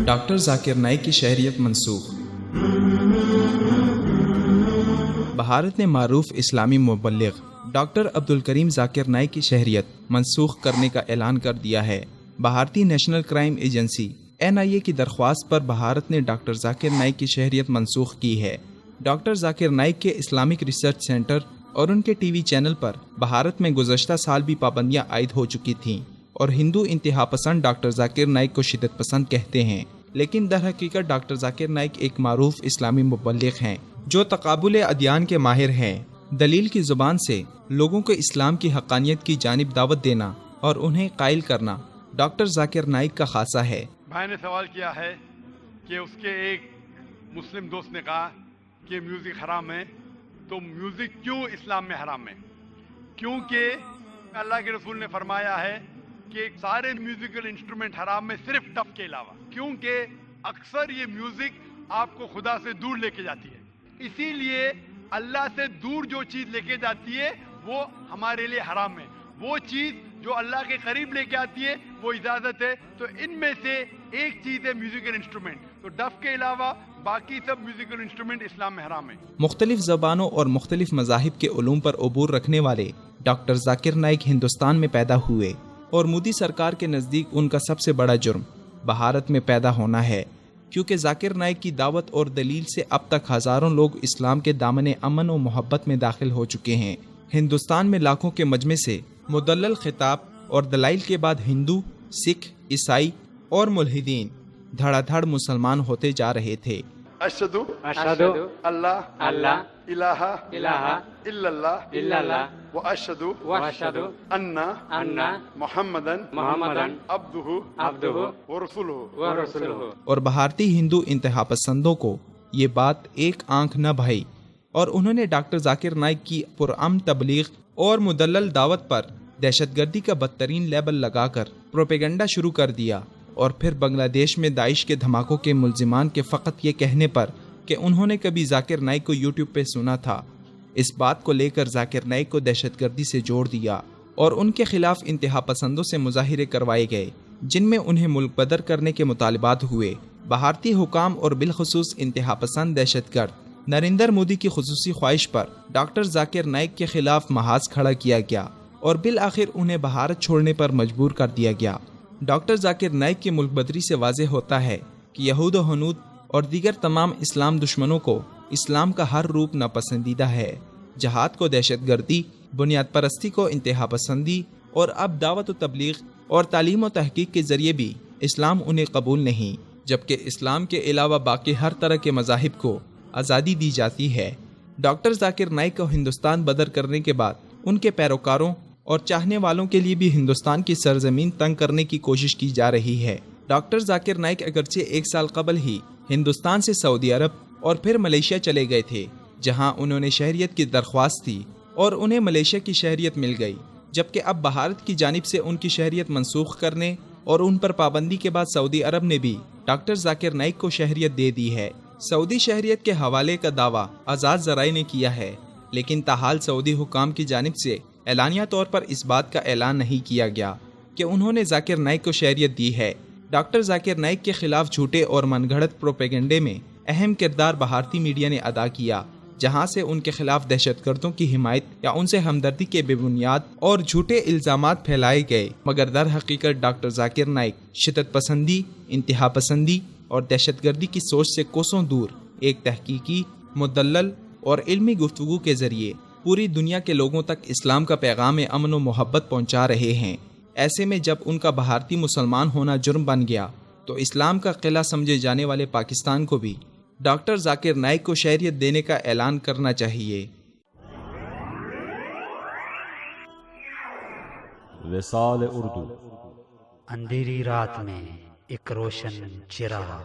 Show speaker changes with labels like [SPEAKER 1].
[SPEAKER 1] Doctor Zakir Naik کی شہریت منسوخ۔ بھارت نے معروف اسلامی مبلغ ڈاکٹر عبدالکریم ذاکر نائک کی شہریت منسوخ کرنے کا اعلان کر دیا ہے۔ بھارتی نیشنل کرائم ایجنسی NIA کی درخواست پر بھارت نے ڈاکٹر ذاکر نائک کی شہریت منسوخ کی ہے۔ ڈاکٹر ذاکر نائک کے اسلامک ریسرچ سینٹر اور ان کے ٹی وی چینل پر بھارت میں گزشتہ سال بھی پابندیاں عائد ہو چکی تھیں، اور ہندو انتہا پسند ڈاکٹر ذاکر نائک کو شدت پسند کہتے ہیں، لیکن در حقیقت ڈاکٹر ذاکر نائک ایک معروف اسلامی مبلغ ہیں جو تقابل ادیان کے ماہر ہیں۔ دلیل کی زبان سے لوگوں کو اسلام کی حقانیت کی جانب دعوت دینا اور انہیں قائل کرنا ڈاکٹر ذاکر نائک کا خاصہ ہے۔
[SPEAKER 2] بھائی نے سوال کیا ہے کہ اس کے ایک مسلم دوست نے کہا کہ میوزک حرام ہے، تو میوزک کیوں اسلام میں حرام ہے؟ کیونکہ اللہ کے رسول نے فرمایا ہے کہ سارے میوزیکل انسٹرومنٹ حرام ہے صرف ڈف کے علاوہ، کیونکہ اکثر یہ میوزک آپ کو خدا سے دور لے کے جاتی ہے۔ اسی لیے اللہ سے دور جو چیز لے کے جاتی ہے وہ ہمارے لیے حرام ہے، وہ چیز جو اللہ کے قریب لے کے آتی ہے وہ اجازت ہے۔ تو ان میں سے ایک چیز ہے میوزیکل انسٹرومنٹ، تو ڈف کے علاوہ باقی سب میوزیکل انسٹرومنٹ اسلام میں حرام ہے۔
[SPEAKER 1] مختلف زبانوں اور مختلف مذاہب کے علوم پر عبور رکھنے والے ڈاکٹر ذاکر نائک ہندوستان میں پیدا ہوئے، اور مودی سرکار کے نزدیک ان کا سب سے بڑا جرم بھارت میں پیدا ہونا ہے، کیونکہ ذاکر نائک کی دعوت اور دلیل سے اب تک ہزاروں لوگ اسلام کے دامن امن و محبت میں داخل ہو چکے ہیں۔ ہندوستان میں لاکھوں کے مجمع سے مدلل خطاب اور دلائل کے بعد ہندو، سکھ، عیسائی اور ملحدین دھڑا دھڑ مسلمان ہوتے جا رہے تھے۔
[SPEAKER 2] اشہدو اللہ الہ الا اللہ واشہدو ان محمدن عبدہ ورسولہ۔
[SPEAKER 1] اور بھارتی ہندو انتہا پسندوں کو یہ بات ایک آنکھ نہ بھائی، اور انہوں نے ڈاکٹر ذاکر نائک کی پرامن تبلیغ اور مدلل دعوت پر دہشت گردی کا بدترین لیبل لگا کر پروپیگنڈا شروع کر دیا، اور پھر بنگلہ دیش میں داعش کے دھماکوں کے ملزمان کے فقط یہ کہنے پر کہ انہوں نے کبھی ذاکر نائک کو یوٹیوب پہ سنا تھا، اس بات کو لے کر ذاکر نائک کو دہشت گردی سے جوڑ دیا، اور ان کے خلاف انتہا پسندوں سے مظاہرے کروائے گئے جن میں انہیں ملک بدر کرنے کے مطالبات ہوئے۔ بھارتی حکام اور بالخصوص انتہا پسند دہشت گرد نریندر مودی کی خصوصی خواہش پر ڈاکٹر ذاکر نائک کے خلاف محاذ کھڑا کیا گیا، اور بالآخر انہیں بھارت چھوڑنے پر مجبور کر دیا گیا۔ ڈاکٹر ذاکر نائک کی ملک بدری سے واضح ہوتا ہے کہ یہود و ہنود اور دیگر تمام اسلام دشمنوں کو اسلام کا ہر روپ ناپسندیدہ ہے۔ جہاد کو دہشت گردی، بنیاد پرستی کو انتہا پسندی، اور اب دعوت و تبلیغ اور تعلیم و تحقیق کے ذریعے بھی اسلام انہیں قبول نہیں، جبکہ اسلام کے علاوہ باقی ہر طرح کے مذاہب کو آزادی دی جاتی ہے۔ ڈاکٹر ذاکر نائک کو ہندوستان بدر کرنے کے بعد ان کے پیروکاروں اور چاہنے والوں کے لیے بھی ہندوستان کی سرزمین تنگ کرنے کی کوشش کی جا رہی ہے۔ ڈاکٹر ذاکر نائک اگرچہ 1 سال قبل ہی ہندوستان سے سعودی عرب اور پھر ملیشیا چلے گئے تھے، جہاں انہوں نے شہریت کی درخواست دی اور انہیں ملیشیا کی شہریت مل گئی، جبکہ اب بھارت کی جانب سے ان کی شہریت منسوخ کرنے اور ان پر پابندی کے بعد سعودی عرب نے بھی ڈاکٹر ذاکر نائک کو شہریت دے دی ہے۔ سعودی شہریت کے حوالے کا دعویٰ آزاد ذرائع نے کیا ہے، لیکن تاحال سعودی حکام کی جانب سے اعلانیہ طور پر اس بات کا اعلان نہیں کیا گیا کہ انہوں نے ذاکر نائک کو شہریت دی ہے۔ ڈاکٹر ذاکر نائک کے خلاف جھوٹے اور من گھڑت پروپیگنڈے میں اہم کردار بھارتی میڈیا نے ادا کیا، جہاں سے ان کے خلاف دہشت گردوں کی حمایت یا ان سے ہمدردی کے بے بنیاد اور جھوٹے الزامات پھیلائے گئے، مگر در حقیقت ڈاکٹر ذاکر نائک شدت پسندی، انتہا پسندی اور دہشت گردی کی سوچ سے کوسوں دور ایک تحقیقی، مدلل اور علمی گفتگو کے ذریعے پوری دنیا کے لوگوں تک اسلام کا پیغام امن و محبت پہنچا رہے ہیں۔ ایسے میں جب ان کا بھارتی مسلمان ہونا جرم بن گیا تو اسلام کا قلعہ سمجھے جانے والے پاکستان کو بھی ڈاکٹر ذاکر نائک کو شہریت دینے کا اعلان کرنا چاہیے۔
[SPEAKER 3] وصال اردو،
[SPEAKER 4] اندھیری رات میں ایک روشن چراغ۔